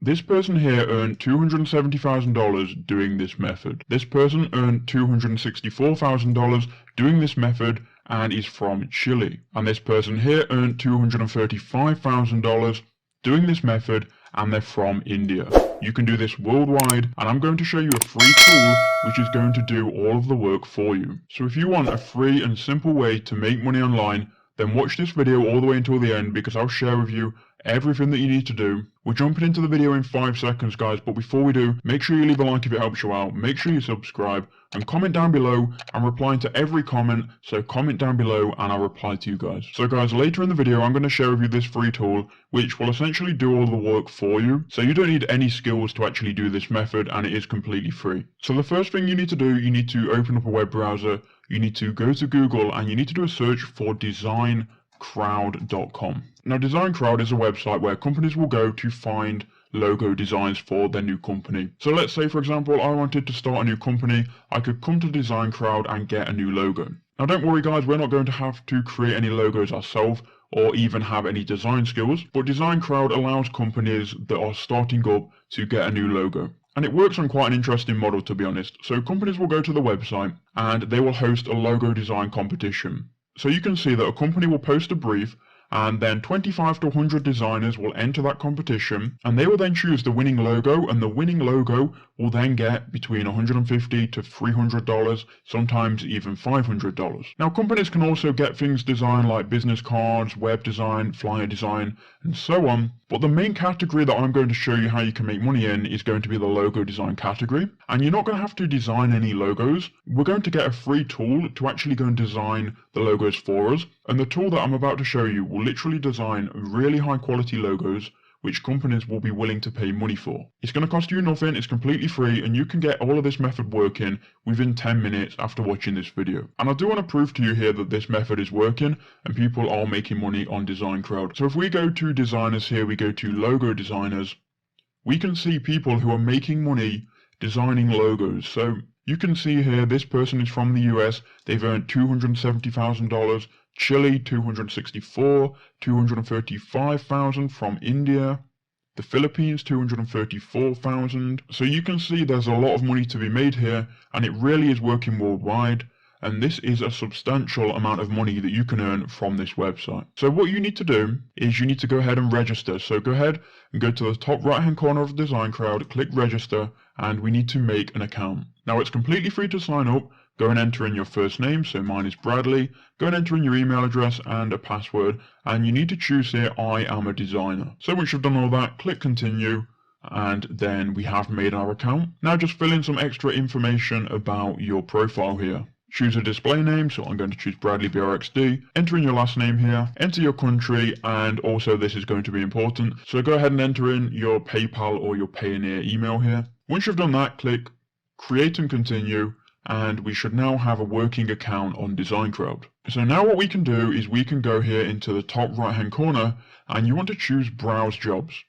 This person here earned $270,000 doing this method. This person earned $264,000 doing this method and is from Chile. And this person here earned $235,000 doing this method and they're from India. You can do this worldwide, and I'm going to show you a free tool which is going to do all of the work for you. So if you want a free and simple way to make money online, then watch this video all the way until the end, because I'll share with you everything that you need to do. We're jumping into the video in 5 seconds, guys, but before we do, make sure you leave a like if it helps you out, make sure you subscribe, and comment down below. I'm replying to every comment, so comment down below and I'll reply to you guys. So guys, later in the video, I'm going to share with you this free tool, which will essentially do all the work for you. So you don't need any skills to actually do this method, and it is completely free. So the first thing you need to do, you need to open up a web browser, you need to go to Google, and you need to do a search for designcrowd.com. Now, DesignCrowd is a website where companies will go to find logo designs for their new company. So let's say, for example, I wanted to start a new company. I could come to DesignCrowd and get a new logo. Now, don't worry, guys, we're not going to have to create any logos ourselves or even have any design skills, but DesignCrowd allows companies that are starting up to get a new logo. And it works on quite an interesting model, to be honest. So companies will go to the website and they will host a logo design competition. So you can see that a company will post a brief, and then 25 to 100 designers will enter that competition, and they will then choose the winning logo, and the winning logo will then get between $150 to $300, sometimes even $500. Now, companies can also get things designed like business cards, web design, flyer design, and so on, but the main category that I'm going to show you how you can make money in is going to be the logo design category. And you're not going to have to design any logos. We're going to get a free tool to actually go and design the logos for us, and the tool that I'm about to show you will literally design really high quality logos which companies will be willing to pay money for. It's going to cost you nothing, it's completely free, and you can get all of this method working within 10 minutes after watching this video. And I do want to prove to you here that this method is working and people are making money on DesignCrowd. So if we go to designers here, we go to logo designers, we can see people who are making money designing logos. So you can see here, this person is from the US, they've earned $270,000, Chile $264,000, $235,000 from India, the Philippines $234,000. So you can see there's a lot of money to be made here, and it really is working worldwide. And this is a substantial amount of money that you can earn from this website. So what you need to do is you need to go ahead and register. So go ahead and go to the top right hand corner of DesignCrowd, click register, and we need to make an account. Now, it's completely free to sign up. Go and enter in your first name, so mine is Bradley. Go and enter in your email address and a password, and you need to choose here, I am a designer. So once you've done all that, click continue, and then we have made our account. Now just fill in some extra information about your profile here. Choose a display name, so I'm going to choose Bradley BRXD. Enter in your last name here, enter your country, and also this is going to be important. So go ahead and enter in your PayPal or your Payoneer email here. Once you've done that, click create and continue, and we should now have a working account on DesignCrowd. So now what we can do is we can go here into the top right hand corner, and you want to choose browse jobs.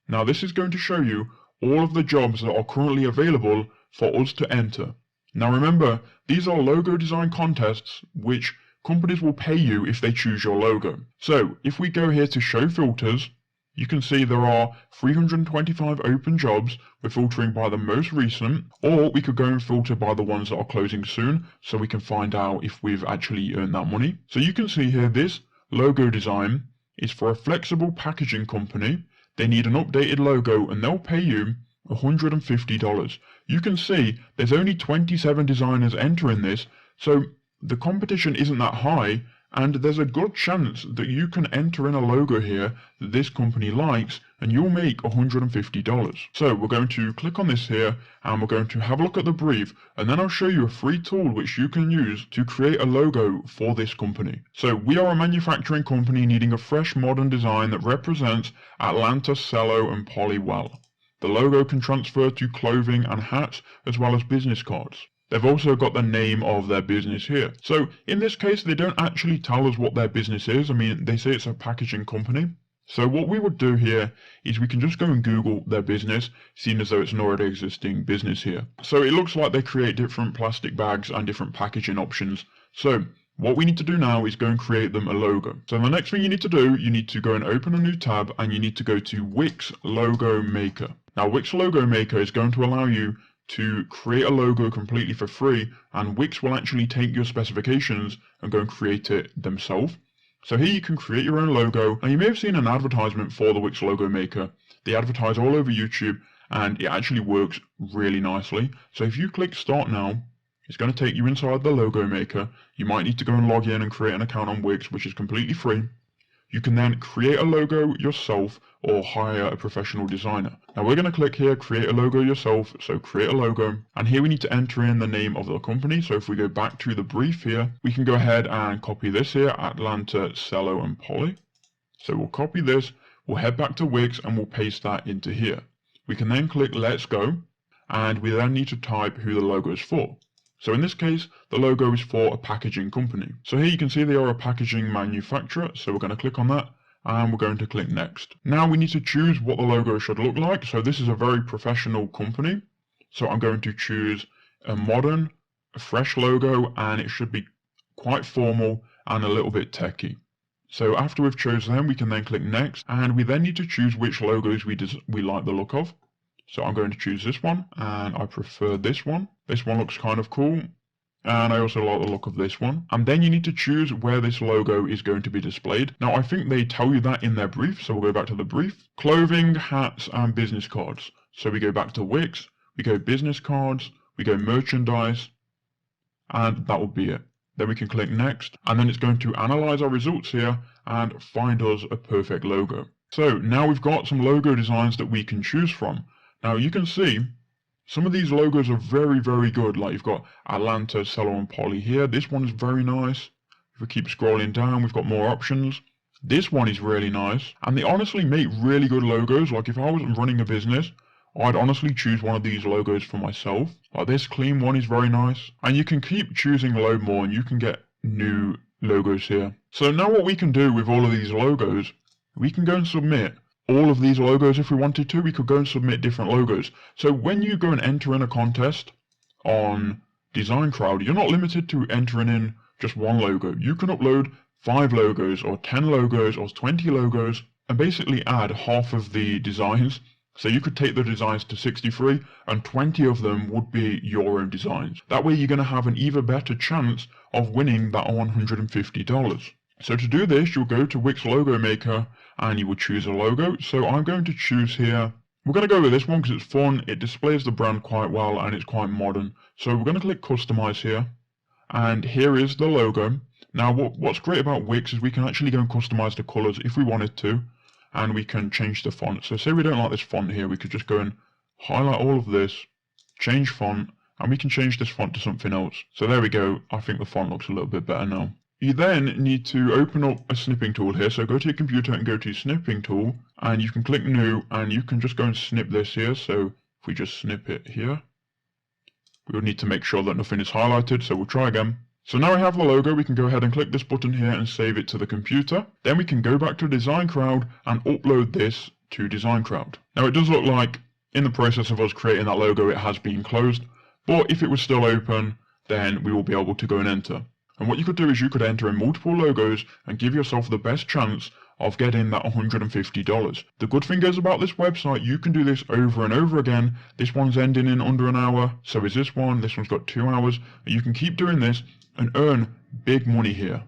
Now this is going to show you all of the jobs that are currently available for us to enter. Now remember, these are logo design contests which companies will pay you if they choose your logo. So if we go here to show filters, you can see there are 325 open jobs. We're filtering by the most recent, or we could go and filter by the ones that are closing soon, so we can find out if we've actually earned that money. So you can see here, this logo design is for a flexible packaging company. They need an updated logo and they'll pay you $150. You can see there's only 27 designers entering this, so the competition isn't that high, and there's a good chance that you can enter in a logo here that this company likes and you'll make $150. So we're going to click on this here and we're going to have a look at the brief, and then I'll show you a free tool which you can use to create a logo for this company. So we are a manufacturing company needing a fresh modern design that represents Atlanta, Cello and Poly well. The logo can transfer to clothing and hats as well as business cards. They've also got the name of their business here. So in this case, they don't actually tell us what their business is. I mean, they say it's a packaging company. So what we would do here is we can just go and Google their business, seeing as though it's an already existing business here. So it looks like they create different plastic bags and different packaging options. So what we need to do now is go and create them a logo. So the next thing you need to do, you need to go and open a new tab and you need to go to Wix Logo Maker. Now Wix Logo Maker is going to allow you to create a logo completely for free, and Wix will actually take your specifications and go and create it themselves. So here you can create your own logo, and you may have seen an advertisement for the Wix Logo Maker. They advertise all over YouTube, and it actually works really nicely. So if you click Start Now, it's going to take you inside the Logo Maker. You might need to go and log in and create an account on Wix, which is completely free. You can then create a logo yourself or hire a professional designer. Now we're going to click here, create a logo yourself, so create a logo, and here we need to enter in the name of the company. So if we go back to the brief here, we can go ahead and copy this here, Atlanta, Cello and Poly. So we'll copy this, we'll head back to Wix and we'll paste that into here. We can then click Let's Go, and we then need to type who the logo is for. So in this case, the logo is for a packaging company. So here you can see they are a packaging manufacturer. So we're going to click on that and we're going to click Next. Now we need to choose what the logo should look like. So this is a very professional company. So I'm going to choose a modern, a fresh logo, and it should be quite formal and a little bit techy. So after we've chosen them, we can then click Next, and we then need to choose which logos we like the look of. So I'm going to choose this one, and I prefer this one. This one looks kind of cool, and I also like the look of this one. And then you need to choose where this logo is going to be displayed. Now I think they tell you that in their brief, so we'll go back to the brief. Clothing, hats, and business cards. So we go back to Wix, we go business cards, we go merchandise, and that will be it. Then we can click Next, and then it's going to analyze our results here and find us a perfect logo. So now we've got some logo designs that we can choose from. Now you can see some of these logos are very, very good. Like you've got Atlanta, Cello and Poly here. This one is very nice. If we keep scrolling down, we've got more options. This one is really nice. And they honestly make really good logos. Like if I was running a business, I'd honestly choose one of these logos for myself. Like this clean one is very nice. And you can keep choosing a load more and you can get new logos here. So now what we can do with all of these logos, we can go and submit all of these logos. If we wanted to, we could go and submit different logos. So when you go and enter in a contest on Design Crowd, you're not limited to entering in just one logo. You can upload 5 logos or 10 logos or 20 logos and basically add half of the designs. So you could take the designs to 63 and 20 of them would be your own designs. That way you're going to have an even better chance of winning that $150. So to do this, you'll go to Wix Logo Maker and you will choose a logo. So I'm going to choose here, we're going to go with this one because it's fun, it displays the brand quite well and it's quite modern. So we're going to click Customize here, and here is the logo. Now what's great about Wix is we can actually go and customize the colors if we wanted to, and we can change the font. So say we don't like this font here, we could just go and highlight all of this, change font, and we can change this font to something else. So there we go, I think the font looks a little bit better now. You then need to open up a snipping tool here. So go to your computer and go to snipping tool, and you can click new, and you can just go and snip this here. So if we just snip it here, we'll need to make sure that nothing is highlighted. So we'll try again. So now we have the logo, we can go ahead and click this button here and save it to the computer. Then we can go back to Design Crowd and upload this to Design Crowd. Now it does look like in the process of us creating that logo, it has been closed, but if it was still open, then we will be able to go and enter. And what you could do is you could enter in multiple logos and give yourself the best chance of getting that $150. The good thing is about this website, you can do this over and over again. This one's ending in under an hour, so is this one. This one's got 2 hours. And you can keep doing this and earn big money here.